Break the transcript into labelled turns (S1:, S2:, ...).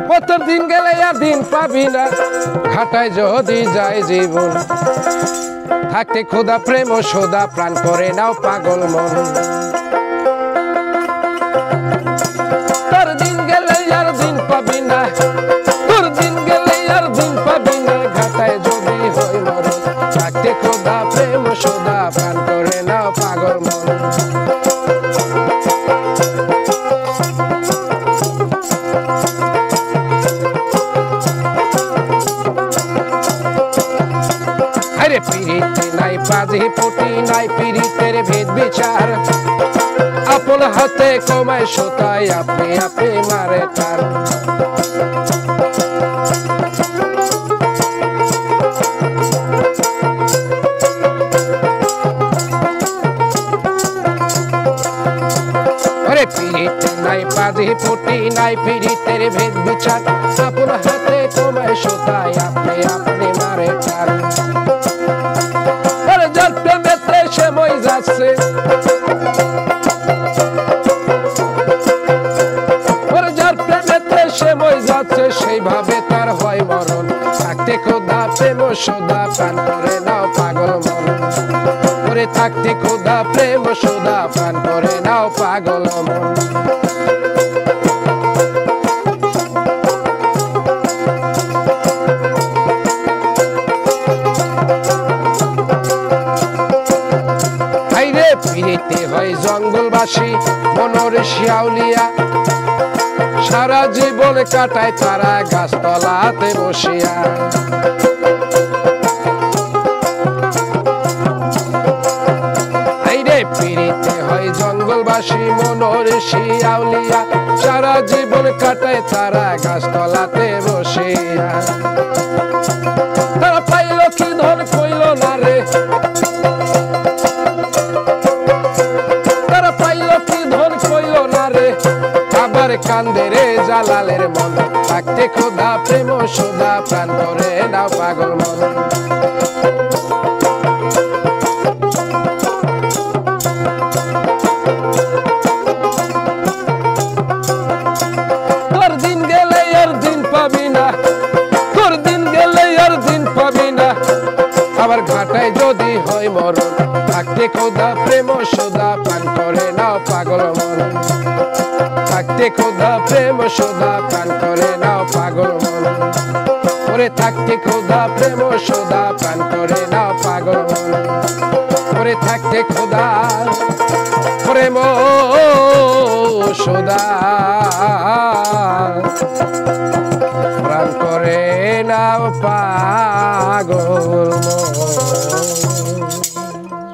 S1: কত দিন গেলে আর দিন পাবি না, ঘাটায় যদি যায় জীবন, থাকতে খোদা প্রেম ও সোদা প্রাণ করে নাও পাগল মন। তোর দিন গেলে আর দিন পাবি না, তোর দিন গেলে আর দিন পাবি না, ঘাটায় যদি হয় মরণ, থাকতে খোদা প্রেম ও সোদা প্রাণ করে নাও পাগল মন। আরে পিরিতে নাই বাজে পটি নাই পিরিতের ভেদ বিচার, আপন হাতে কমায় সোতায় আপনি আপনি মারে তার। আরে পিরিতে নাই বাজে পটি নাই পিরিতের ভেদ বিচার, আপন হাতে কমায় সোতায় আপনি আপনি মারে তার। সময় যাচ্ছে যার প্রেমেতে সময় যাচ্ছে, সেইভাবে তার হয় মরণ, থাকতে খোদা প্রেম সোদা প্রাণ করে নাও পাগল মন। করে থাকতে খোদা প্রেম সোদা প্রাণ করে নাও পাগল মন। পিরিতে হয় জঙ্গলবাসী মনের শিয়াউলিয়া, সারা জীবন কাটায় তারা গাছতলাতে বসিয়া। পিরিতে হয় জঙ্গলবাসী মনের শিয়াউলিয়া, সারা জীবন কাটায় তারা গাছতলাতে বসিয়া। তারা পাইল কি ধন কইল না রে, আবার কান্দে রে জালালের মন, থাকতে খোদা প্রেম সোদা প্রাণ করে নাও পাগল মন। তোর দিন গেলে আর দিন পাবি না, তোর দিন গেলে আর দিন পাবি না, আবার ঘাটায় যদি হয় মরণ, থাকতে খোদা প্রেম সোদা প্রাণ করে নাও পাগল মন। থাকতে খোদা প্রেম সোদা প্রাণ করে নাও পাগল মন। ওরে থাকতে খোদা প্রেম সোদা প্রাণ করে নাও পাগল মন। ওরে থাকতে খোদা প্রেম সোদা প্রাণ করে নাও পাগল মন।